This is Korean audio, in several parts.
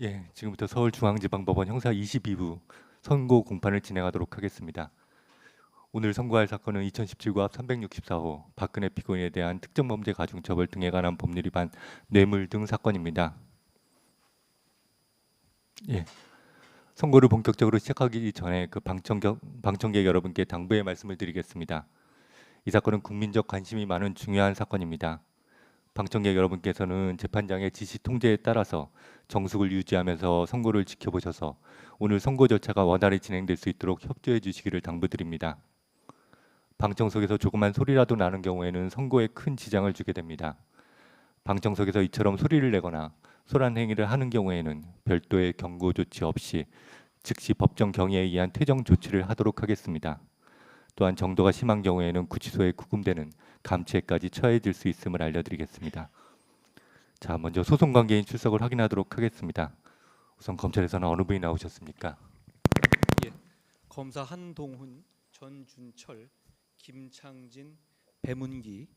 예, 지금부터 서울중앙지방법원 형사 22부 선고 공판을 진행하도록 하겠습니다. 오늘 선고할 사건은 2017구 앞 364호 박근혜 피고인에 대한 특정범죄 가중처벌 등에 관한 법률 위반 뇌물 등 사건입니다. 예, 선고를 본격적으로 시작하기 전에 방청객 여러분께 당부의 말씀을 드리겠습니다. 이 사건은 국민적 관심이 많은 중요한 사건입니다. 방청객 여러분께서는 재판장의 지시 통제에 따라서 정숙을 유지하면서 선고를 지켜보셔서 오늘 선고 절차가 원활히 진행될 수 있도록 협조해 주시기를 당부드립니다. 방청석에서 조그만 소리라도 나는 경우에는 선고에 큰 지장을 주게 됩니다. 방청석에서 이처럼 소리를 내거나 소란 행위를 하는 경우에는 별도의 경고 조치 없이 즉시 법정 경위에 의한 퇴정 조치를 하도록 하겠습니다. 또한 정도가 심한 경우에는 구치소에 구금되는 감치에까지 처해질 수 있음을 알려드리겠습니다. 자, 먼저 소송 관계인 출석을 확인하도록 하겠습니다. 우선 검찰에서는 어느 분이 나오셨습니까? 예, 검사 한동훈, 전준철, 김창진, 배문기,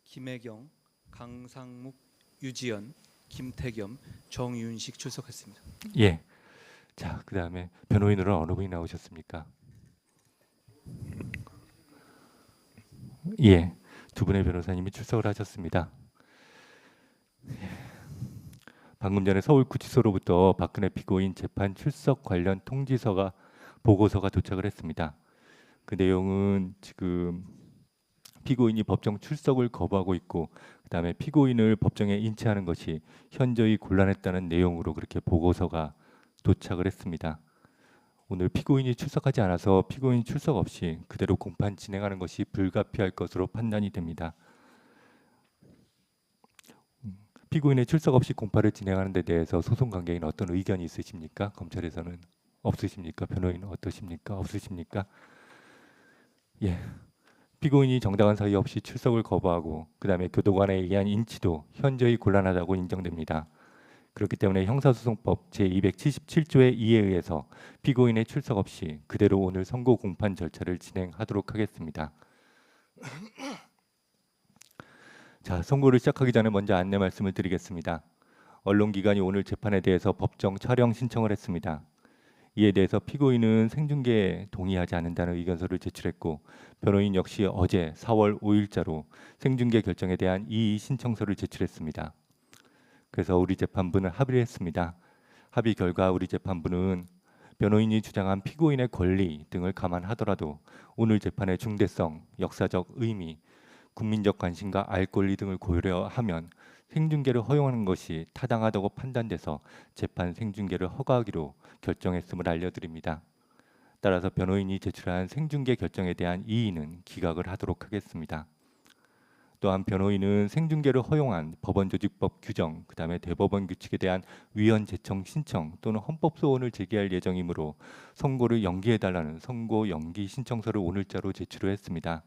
김혜경, 강상묵, 유지연, 김태겸, 정윤식 출석했습니다. 예. 자, 그다음에 변호인으로는 어느 분이 나오셨습니까? 예. 두 분의 변호사님이 출석을 하셨습니다. 방금 전에 서울구치소로부터 박근혜 피고인 재판 출석 관련 보고서가 도착을 했습니다. 그 내용은 지금 피고인이 법정 출석을 거부하고 있고 그다음에 피고인을 법정에 인치하는 것이 현저히 곤란했다는 내용으로 그렇게 보고서가 도착을 했습니다. 오늘 피고인이 출석하지 않아서 피고인 출석 없이 그대로 공판 진행하는 것이 불가피할 것으로 판단이 됩니다. 피고인의 출석 없이 공판을 진행하는 데 대해서 소송 관계인 어떤 의견이 있으십니까? 검찰에서는 없으십니까? 변호인은 어떠십니까? 없으십니까? 예. 피고인이 정당한 사유 없이 출석을 거부하고 그다음에 교도관에 의한 인치도 현저히 곤란하다고 인정됩니다. 그렇기 때문에 형사소송법 제277조의 2에 의해서 피고인의 출석 없이 그대로 오늘 선고 공판 절차를 진행하도록 하겠습니다. 자, 선고를 시작하기 전에 먼저 안내 말씀을 드리겠습니다. 언론기관이 오늘 재판에 대해서 법정 촬영 신청을 했습니다. 이에 대해서 피고인은 생중계에 동의하지 않는다는 의견서를 제출했고 변호인 역시 어제 4월 5일자로 생중계 결정에 대한 이의 신청서를 제출했습니다. 그래서 우리 재판부는 합의를 했습니다. 합의 결과 우리 재판부는 변호인이 주장한 피고인의 권리 등을 감안하더라도 오늘 재판의 중대성, 역사적 의미, 국민적 관심과 알 권리 등을 고려하면 생중계를 허용하는 것이 타당하다고 판단돼서 재판 생중계를 허가하기로 결정했음을 알려드립니다. 따라서 변호인이 제출한 생중계 결정에 대한 이의는 기각을 하도록 하겠습니다. 또한 변호인은 생중계를 허용한 법원조직법 규정, 그다음에 대법원 규칙에 대한 위헌 제청 신청 또는 헌법 소원을 제기할 예정이므로 선고를 연기해달라는 선고 연기 신청서를 오늘자로 제출을 했습니다.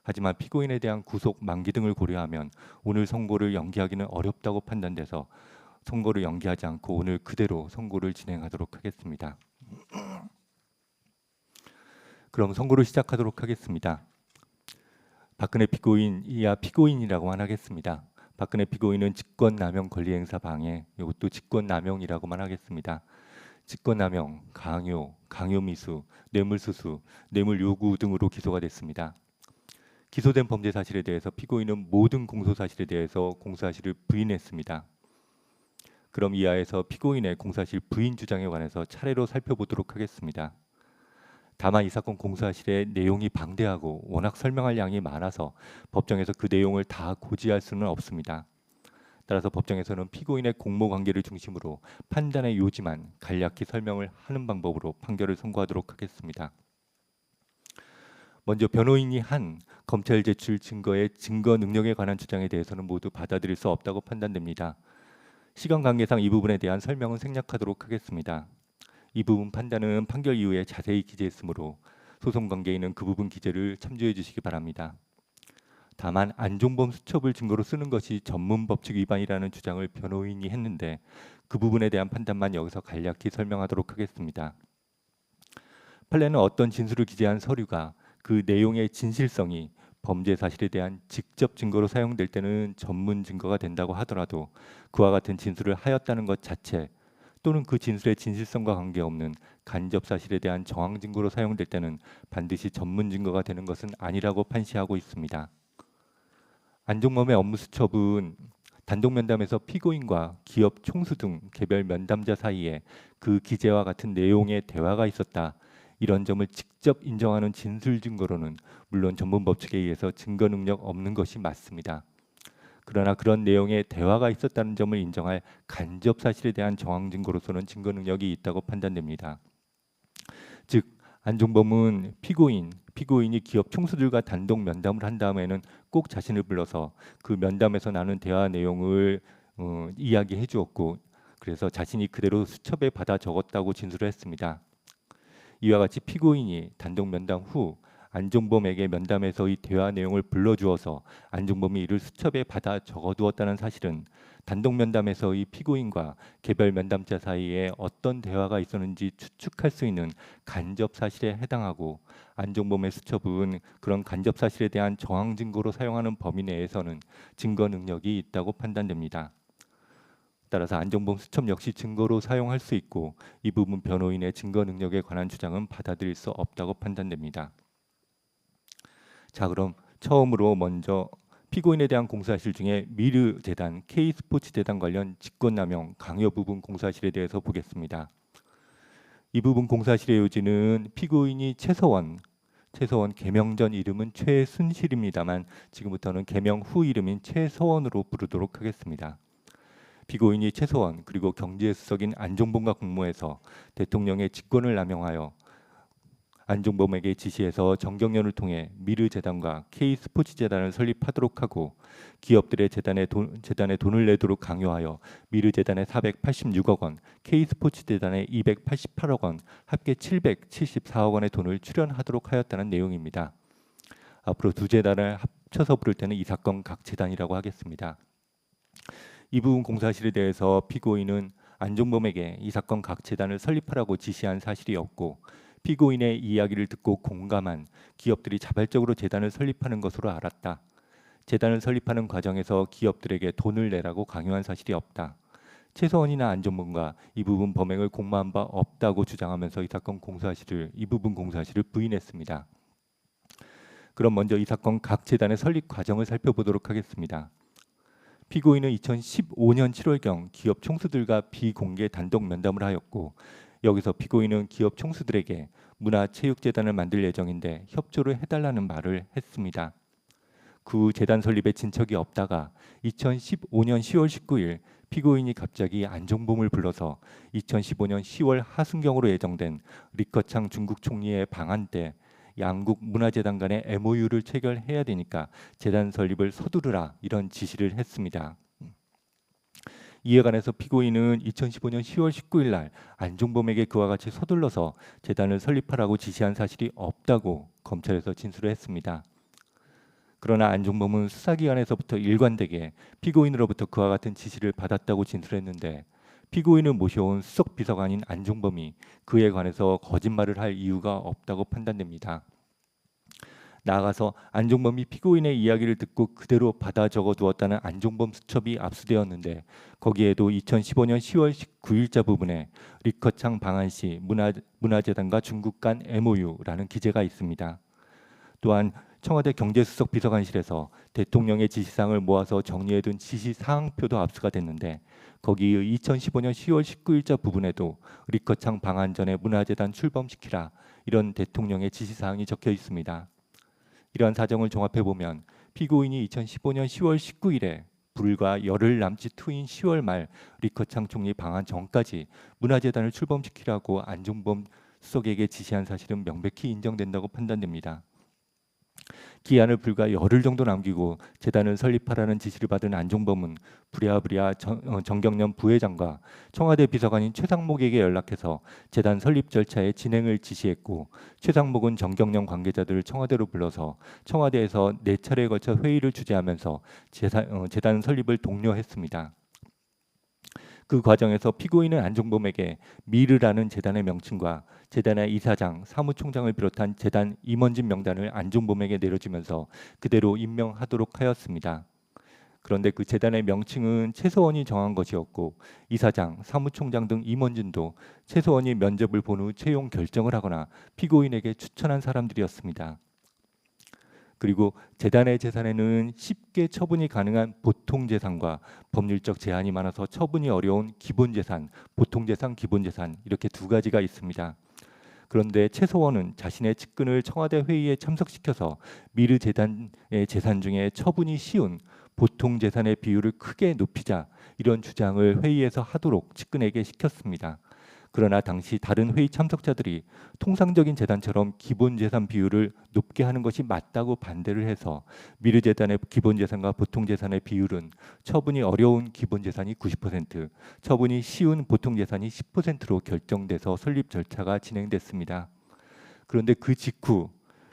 하지만 피고인에 대한 구속 만기 등을 고려하면 오늘 선고를 연기하기는 어렵다고 판단돼서 선고를 연기하지 않고 오늘 그대로 선고를 진행하도록 하겠습니다. 그럼 선고를 시작하도록 하겠습니다. 박근혜 피고인 이하 피고인이라고만 하겠습니다. 박근혜 피고인은 직권남용 권리행사 방해, 이것도 직권남용이라고만 하겠습니다. 직권남용, 강요, 강요미수, 뇌물수수, 뇌물요구 등으로 기소가 됐습니다. 기소된 범죄 사실에 대해서 피고인은 모든 공소사실에 대해서 공소사실을 부인했습니다. 그럼 이하에서 피고인의 공소사실 부인 주장에 관해서 차례로 살펴보도록 하겠습니다. 다만 이 사건 공소사실의 내용이 방대하고 워낙 설명할 양이 많아서 법정에서 그 내용을 다 고지할 수는 없습니다. 따라서 법정에서는 피고인의 공모관계를 중심으로 판단의 요지만 간략히 설명을 하는 방법으로 판결을 선고하도록 하겠습니다. 먼저 변호인이 한 검찰 제출 증거의 증거 능력에 관한 주장에 대해서는 모두 받아들일 수 없다고 판단됩니다. 시간 관계상 이 부분에 대한 설명은 생략하도록 하겠습니다. 이 부분 판단은 판결 이후에 자세히 기재했으므로 소송 관계인은 그 부분 기재를 참조해 주시기 바랍니다. 다만 안종범 수첩을 증거로 쓰는 것이 전문 법칙 위반이라는 주장을 변호인이 했는데 그 부분에 대한 판단만 여기서 간략히 설명하도록 하겠습니다. 판례는 어떤 진술을 기재한 서류가 그 내용의 진실성이 범죄 사실에 대한 직접 증거로 사용될 때는 전문 증거가 된다고 하더라도 그와 같은 진술을 하였다는 것 자체 또는 그 진술의 진실성과 관계없는 간접 사실에 대한 정황 증거로 사용될 때는 반드시 전문 증거가 되는 것은 아니라고 판시하고 있습니다. 안종범의 업무 수첩은 단독 면담에서 피고인과 기업 총수 등 개별 면담자 사이에 그 기재와 같은 내용의 대화가 있었다. 이런 점을 직접 인정하는 진술 증거로는 물론 전문 법칙에 의해서 증거 능력 없는 것이 맞습니다. 그러나 그런 내용의 대화가 있었다는 점을 인정할 간접 사실에 대한 정황 증거로서는 증거 능력이 있다고 판단됩니다. 즉 안종범은 피고인이 기업 총수들과 단독 면담을 한 다음에는 꼭 자신을 불러서 그 면담에서 나눈 대화 내용을 이야기해 주었고, 그래서 자신이 그대로 수첩에 받아 적었다고 진술을 했습니다. 이와 같이 피고인이 단독 면담 후 안종범에게 면담에서의 대화 내용을 불러주어서 안종범이 이를 수첩에 받아 적어두었다는 사실은 단독 면담에서의 피고인과 개별 면담자 사이에 어떤 대화가 있었는지 추측할 수 있는 간접 사실에 해당하고, 안종범의 수첩은 그런 간접 사실에 대한 정황 증거로 사용하는 범위 내에서는 증거 능력이 있다고 판단됩니다. 따라서 안종범 수첩 역시 증거로 사용할 수 있고, 이 부분 변호인의 증거 능력에 관한 주장은 받아들일 수 없다고 판단됩니다. 자, 그럼 처음으로 먼저 피고인에 대한 공사실 중에 미르재단, K스포츠재단 관련 직권남용 강요 부분 공사실에 대해서 보겠습니다. 이 부분 공사실의 요지는 피고인이 최서원 개명 전 이름은 최순실입니다만 지금부터는 개명 후 이름인 최서원으로 부르도록 하겠습니다. 피고인이 최서원 그리고 경제수석인 안종범과 공모해서 대통령의 직권을 남용하여 안종범에게 지시해서 정경련을 통해 미르재단과 K스포츠재단을 설립하도록 하고, 기업들의 재단에 돈을 내도록 강요하여 미르재단에 486억 원, K스포츠재단에 288억 원, 합계 774억 원의 돈을 출연하도록 하였다는 내용입니다. 앞으로 두 재단을 합쳐서 부를 때는 이 사건 각 재단이라고 하겠습니다. 이 부분 공사실에 대해서 피고인은 안종범에게 이 사건 각 재단을 설립하라고 지시한 사실이 없고, 피고인의 이야기를 듣고 공감한 기업들이 자발적으로 재단을 설립하는 것으로 알았다. 재단을 설립하는 과정에서 기업들에게 돈을 내라고 강요한 사실이 없다. 최서원이나 안종범과 이 부분 범행을 공모한 바 없다고 주장하면서 이 부분 공사실을 부인했습니다. 그럼 먼저 이 사건 각 재단의 설립 과정을 살펴보도록 하겠습니다. 피고인은 2015년 7월경 기업 총수들과 비공개 단독 면담을 하였고, 여기서 피고인은 기업 총수들에게 문화체육재단을 만들 예정인데 협조를 해달라는 말을 했습니다. 그 재단 설립에 진척이 없다가 2015년 10월 19일 피고인이 갑자기 안종범을 불러서 2015년 10월 하순경으로 예정된 리커창 중국 총리의 방한 때 양국 문화재단 간의 MOU를 체결해야 되니까 재단 설립을 서두르라, 이런 지시를 했습니다. 이에 관해서 피고인은 2015년 10월 19일 날 안종범에게 그와 같이 서둘러서 재단을 설립하라고 지시한 사실이 없다고 검찰에서 진술을 했습니다. 그러나 안종범은 수사기관에서부터 일관되게 피고인으로부터 그와 같은 지시를 받았다고 진술했는데, 피고인을 모셔온 수석비서관인 안종범이 그에 관해서 거짓말을 할 이유가 없다고 판단됩니다. 나아가서 안종범이 피고인의 이야기를 듣고 그대로 받아 적어두었다는 안종범 수첩이 압수되었는데, 거기에도 2015년 10월 19일자 부분에 리커창 방한 시 문화재단과 중국 간 MOU라는 기재가 있습니다. 또한 청와대 경제수석 비서관실에서 대통령의 지시사항을 모아서 정리해둔 지시사항표도 압수가 됐는데, 거기의 2015년 10월 19일자 부분에도 리커창 방한 전에 문화재단 출범시키라, 이런 대통령의 지시사항이 적혀 있습니다. 이러한 사정을 종합해보면 피고인이 2015년 10월 19일에 불과 열흘 남짓 후인 10월 말 리커창 총리 방한 전까지 문화재단을 출범시키라고 안종범 수석에게 지시한 사실은 명백히 인정된다고 판단됩니다. 기한을 불과 열흘 정도 남기고 재단을 설립하라는 지시를 받은 안종범은 부랴부랴 정경련 부회장과 청와대 비서관인 최상목에게 연락해서 재단 설립 절차의 진행을 지시했고, 최상목은 정경련 관계자들을 청와대로 불러서 청와대에서 4차례에 걸쳐 회의를 주재하면서 재단 설립을 독려했습니다. 그 과정에서 피고인은 안종범에게 미르라는 재단의 명칭과 재단의 이사장, 사무총장을 비롯한 재단 임원진 명단을 안종범에게 내려주면서 그대로 임명하도록 하였습니다. 그런데 그 재단의 명칭은 최서원이 정한 것이었고 이사장, 사무총장 등 임원진도 최서원이 면접을 본 후 채용 결정을 하거나 피고인에게 추천한 사람들이었습니다. 그리고 재단의 재산에는 쉽게 처분이 가능한 보통재산과 법률적 제한이 많아서 처분이 어려운 기본재산, 보통재산, 기본재산 이렇게 두 가지가 있습니다. 그런데 최서원은 자신의 측근을 청와대 회의에 참석시켜서 미르 재단의 재산 중에 처분이 쉬운 보통 재산의 비율을 크게 높이자 이런 주장을 회의에서 하도록 측근에게 시켰습니다. 그러나 당시 다른 회의 참석자들이 통상적인 재단처럼 기본 재산 비율을 높게 하는 것이 맞다고 반대를 해서 미르 재단의 기본 재산과 보통 재산의 비율은 처분이 어려운 기본 재산이 90%, 처분이 쉬운 보통 재산이 10%로 결정돼서 설립 절차가 진행됐습니다. 그런데 그 직후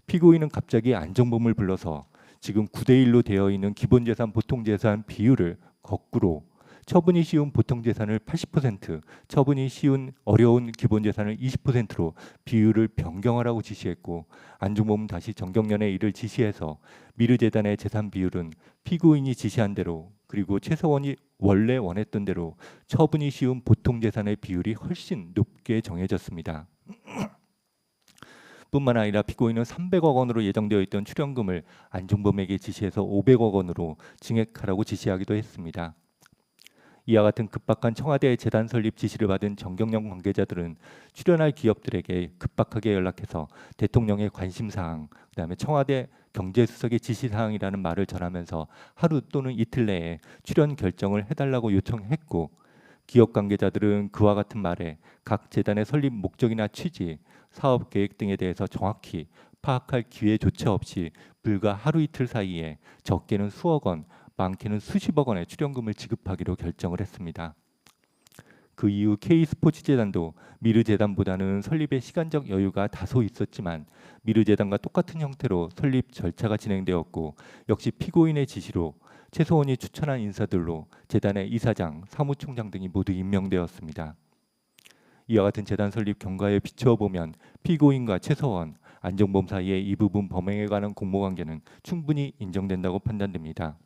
피고인은 갑자기 안정범을 불러서 지금 9대1로 되어 있는 기본 재산, 보통 재산 비율을 거꾸로 처분이 쉬운 보통 재산을 80%, 처분이 쉬운 어려운 기본 재산을 20%로 비율을 변경하라고 지시했고 안중범은 다시 정경련의 일을 지시해서 미르 재단의 재산 비율은 피고인이 지시한 대로 그리고 최서원이 원래 원했던 대로 처분이 쉬운 보통 재산의 비율이 훨씬 높게 정해졌습니다. 뿐만 아니라 피고인은 300억 원으로 예정되어 있던 출연금을 안중범에게 지시해서 500억 원으로 증액하라고 지시하기도 했습니다. 이와 같은 급박한 청와대의 재단 설립 지시를 받은 정경련 관계자들은 출연할 기업들에게 급박하게 연락해서 대통령의 관심사항, 그다음에 청와대 경제수석의 지시사항이라는 말을 전하면서 하루 또는 이틀 내에 출연 결정을 해달라고 요청했고 기업 관계자들은 그와 같은 말에 각 재단의 설립 목적이나 취지, 사업 계획 등에 대해서 정확히 파악할 기회조차 없이 불과 하루 이틀 사이에 적게는 수억 원, 많게는 수십억 원의 출연금을 지급하기로 결정을 했습니다. 그 이후 K스포츠재단도 미르재단보다는 설립에 시간적 여유가 다소 있었지만 미르재단과 똑같은 형태로 설립 절차가 진행되었고 역시 피고인의 지시로 최서원이 추천한 인사들로 재단의 이사장, 사무총장 등이 모두 임명되었습니다. 이와 같은 재단 설립 경과에 비추어 보면 피고인과 최서원, 안정범 사이의 이 부분 범행에 관한 공모관계는 충분히 인정된다고 판단됩니다.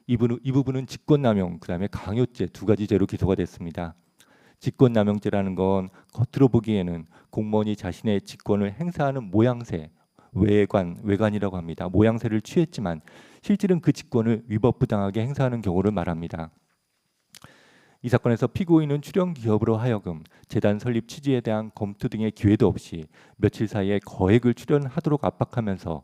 이 부분은 직권남용, 그다음에 강요죄 두 가지 죄로 기소가 됐습니다. 직권남용죄라는 건 겉으로 보기에는 공무원이 자신의 직권을 행사하는 모양새, 외관이라고 합니다. 모양새를 취했지만 실질은 그 직권을 위법부당하게 행사하는 경우를 말합니다. 이 사건에서 피고인은 출연 기업으로 하여금 재단 설립 취지에 대한 검토 등의 기회도 없이 며칠 사이에 거액을 출연하도록 압박하면서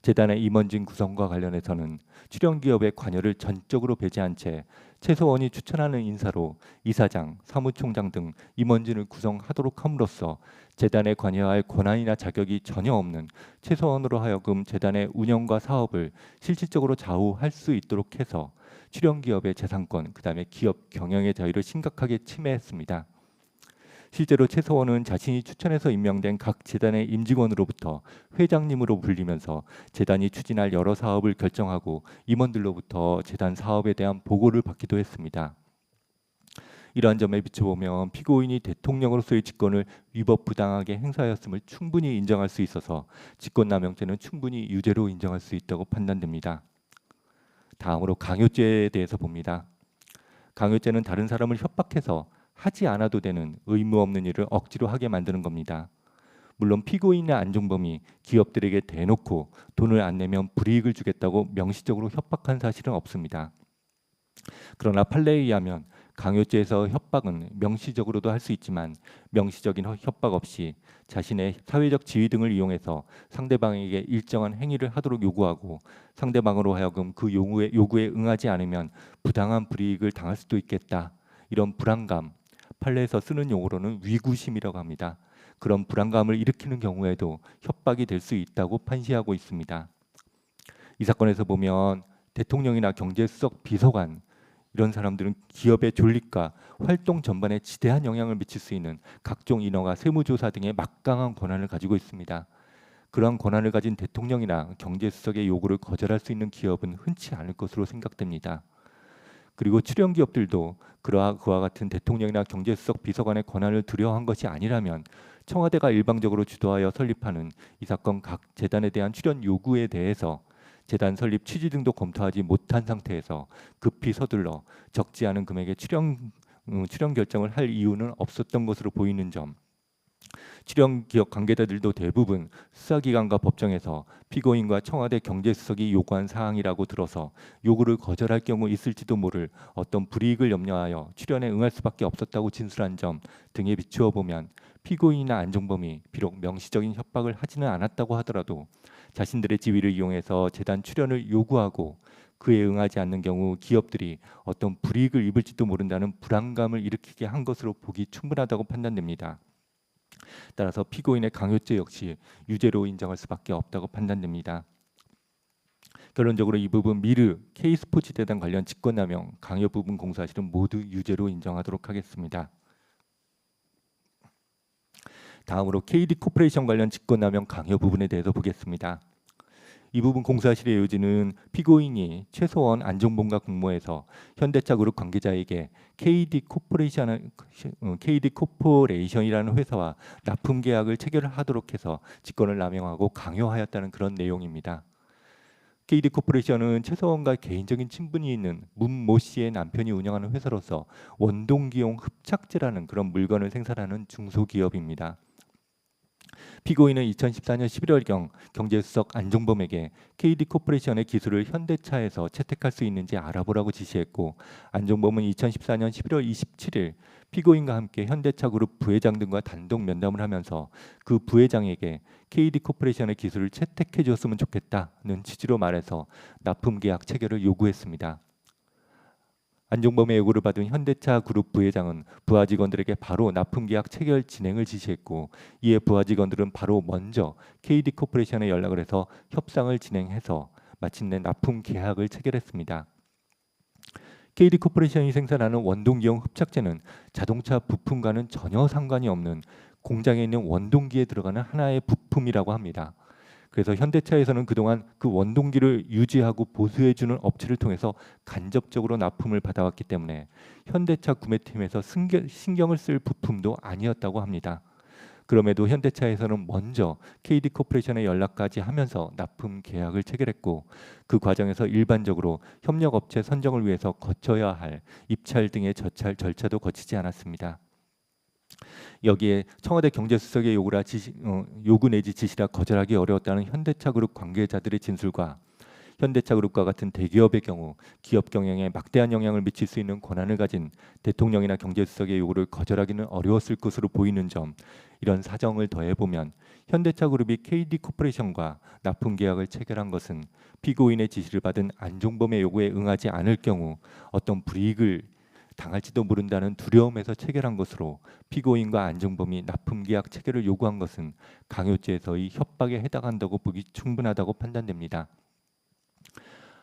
재단의 임원진 구성과 관련해서는 출연 기업의 관여를 전적으로 배제한 채 최서원이 추천하는 인사로 이사장, 사무총장 등 임원진을 구성하도록 함으로써 재단에 관여할 권한이나 자격이 전혀 없는 최서원으로 하여금 재단의 운영과 사업을 실질적으로 좌우할 수 있도록 해서 출연 기업의 재산권, 그다음에 기업 경영의 자유를 심각하게 침해했습니다. 실제로 최서원은 자신이 추천해서 임명된 각 재단의 임직원으로부터 회장님으로 불리면서 재단이 추진할 여러 사업을 결정하고 임원들로부터 재단 사업에 대한 보고를 받기도 했습니다. 이러한 점에 비춰보면 피고인이 대통령으로서의 직권을 위법부당하게 행사하였음을 충분히 인정할 수 있어서 직권남용죄는 충분히 유죄로 인정할 수 있다고 판단됩니다. 다음으로 강요죄에 대해서 봅니다. 강요죄는 다른 사람을 협박해서 하지 않아도 되는 의무 없는 일을 억지로 하게 만드는 겁니다. 물론 피고인의 안중범이 기업들에게 대놓고 돈을 안 내면 불이익을 주겠다고 명시적으로 협박한 사실은 없습니다. 그러나 판례에 의하면 강요죄에서 협박은 명시적으로도 할 수 있지만 명시적인 협박 없이 자신의 사회적 지위 등을 이용해서 상대방에게 일정한 행위를 하도록 요구하고 상대방으로 하여금 그 요구에 응하지 않으면 부당한 불이익을 당할 수도 있겠다. 이런 불안감, 판례에서 쓰는 용어로는 위구심이라고 합니다. 그런 불안감을 일으키는 경우에도 협박이 될 수 있다고 판시하고 있습니다. 이 사건에서 보면 대통령이나 경제수석 비서관 이런 사람들은 기업의 존립과 활동 전반에 지대한 영향을 미칠 수 있는 각종 인허가, 세무조사 등의 막강한 권한을 가지고 있습니다. 그러한 권한을 가진 대통령이나 경제수석의 요구를 거절할 수 있는 기업은 흔치 않을 것으로 생각됩니다. 그리고 출연 기업들도 그와 같은 대통령이나 경제수석 비서관의 권한을 두려워한 것이 아니라면 청와대가 일방적으로 주도하여 설립하는 이 사건 각 재단에 대한 출연 요구에 대해서 재단 설립 취지 등도 검토하지 못한 상태에서 급히 서둘러 적지 않은 금액의 출연 결정을 할 이유는 없었던 것으로 보이는 점, 출연 기업 관계자들도 대부분 수사기관과 법정에서 피고인과 청와대 경제수석이 요구한 사항이라고 들어서 요구를 거절할 경우 있을지도 모를 어떤 불이익을 염려하여 출연에 응할 수밖에 없었다고 진술한 점 등에 비추어 보면 피고인이나 안종범이 비록 명시적인 협박을 하지는 않았다고 하더라도 자신들의 지위를 이용해서 재단 출연을 요구하고 그에 응하지 않는 경우 기업들이 어떤 불이익을 입을지도 모른다는 불안감을 일으키게 한 것으로 보기 충분하다고 판단됩니다. 따라서 피고인의 강요죄 역시 유죄로 인정할 수밖에 없다고 판단됩니다. 결론적으로 이 부분 미르, K스포츠재단 관련 직권남용, 강요 부분 공사실은 모두 유죄로 인정하도록 하겠습니다. 다음으로 KD코퍼레이션 관련 직권남용 강요 부분에 대해서 보겠습니다. 이 부분 공사실의 요지는 피고인이 최소원 안종범과 공모해서 현대차그룹 관계자에게 KD코퍼레이션이라는 회사와 납품 계약을 체결하도록 해서 직권을 남용하고 강요하였다는 그런 내용입니다. KD코퍼레이션은 최서원과 개인적인 친분이 있는 문모 씨의 남편이 운영하는 회사로서 원동기용 흡착제라는 그런 물건을 생산하는 중소기업입니다. 피고인은 2014년 11월경 경제수석 안종범에게 KD코퍼레이션의 기술을 현대차에서 채택할 수 있는지 알아보라고 지시했고, 안종범은 2014년 11월 27일 피고인과 함께 현대차그룹 부회장 등과 단독 면담을 하면서 그 부회장에게 KD코퍼레이션의 기술을 채택해 줬으면 좋겠다는 취지로 말해서 납품계약 체결을 요구했습니다. 안종범의 요구를 받은 현대차 그룹 부회장은 부하 직원들에게 바로 납품계약 체결 진행을 지시했고, 이에 부하 직원들은 바로 먼저 KD코퍼레이션에 연락을 해서 협상을 진행해서 마침내 납품 계약을 체결했습니다. KD코퍼레이션이 생산하는 원동기용 흡착제는 자동차 부품과는 전혀 상관이 없는 공장에 있는 원동기에 들어가는 하나의 부품이라고 합니다. 그래서 현대차에서는 그동안 그 원동기를 유지하고 보수해주는 업체를 통해서 간접적으로 납품을 받아왔기 때문에 현대차 구매팀에서 신경을 쓸 부품도 아니었다고 합니다. 그럼에도 현대차에서는 먼저 KD코퍼레이션에 연락까지 하면서 납품 계약을 체결했고, 그 과정에서 일반적으로 협력업체 선정을 위해서 거쳐야 할 입찰 등의 절차도 거치지 않았습니다. 여기에 청와대 경제수석의 요구 내지 지시라 거절하기 어려웠다는 현대차그룹 관계자들의 진술과 현대차그룹과 같은 대기업의 경우 기업 경영에 막대한 영향을 미칠 수 있는 권한을 가진 대통령이나 경제수석의 요구를 거절하기는 어려웠을 것으로 보이는 점, 이런 사정을 더해보면 현대차그룹이 KD코퍼레이션과 납품계약을 체결한 것은 피고인의 지시를 받은 안종범의 요구에 응하지 않을 경우 어떤 불이익을 당할지도 모른다는 두려움에서 체결한 것으로, 피고인과 안종범이 납품계약 체결을 요구한 것은 강요죄에서의 협박에 해당한다고 보기 충분하다고 판단됩니다.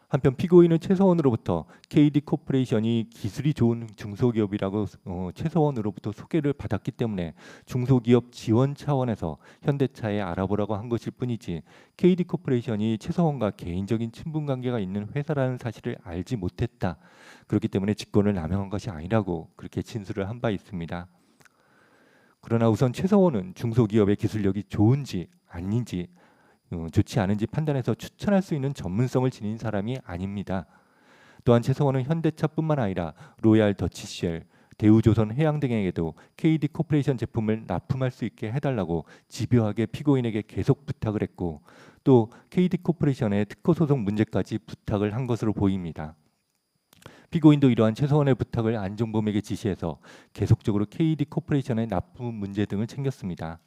한편 피고인은 최서원으로부터 KD코퍼레이션이 기술이 좋은 중소기업이라고 최서원으로부터 소개를 받았기 때문에 중소기업 지원 차원에서 현대차에 알아보라고 한 것일 뿐이지, KD코퍼레이션이 최서원과 개인적인 친분 관계가 있는 회사라는 사실을 알지 못했다, 그렇기 때문에 직권을 남용한 것이 아니라고 그렇게 진술을 한 바 있습니다. 그러나 우선 최서원은 중소기업의 기술력이 좋은지 아닌지 좋지 않은지 판단해서 추천할 수 있는 전문성을 지닌 사람이 아닙니다. 또한 최서원은 현대차뿐만 아니라 로얄 더치쉘, 대우조선 해양 등에게도 KD코퍼레이션 제품을 납품할 수 있게 해달라고 집요하게 피고인에게 계속 부탁을 했고, 또 KD코퍼레이션의 특허 소송 문제까지 부탁을 한 것으로 보입니다. 피고인도 이러한 최서원의 부탁을 안종범에게 지시해서 계속적으로 KD코퍼레이션의 납품 문제 등을 챙겼습니다.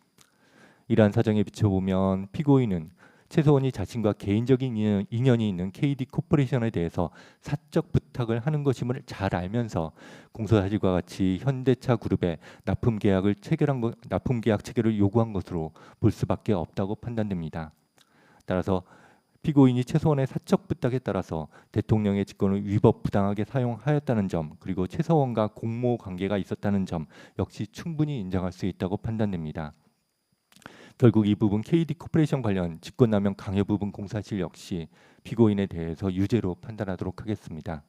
이러한 사정에 비춰보면 피고인은 최서원이 자신과 개인적인 인연이 있는 KD코퍼레이션에 대해서 사적 부탁을 하는 것임을 잘 알면서 공소사실과 같이 현대차 그룹에 납품 계약 체결을 요구한 것으로 볼 수밖에 없다고 판단됩니다. 따라서 피고인이 최서원의 사적 부탁에 따라서 대통령의 직권을 위법 부당하게 사용하였다는 점, 그리고 최서원과 공모 관계가 있었다는 점 역시 충분히 인정할 수 있다고 판단됩니다. 결국 이 부분 KD코퍼레이션 관련 직권남용 강요 부분 공사실 역시 피고인에 대해서 유죄로 판단하도록 하겠습니다.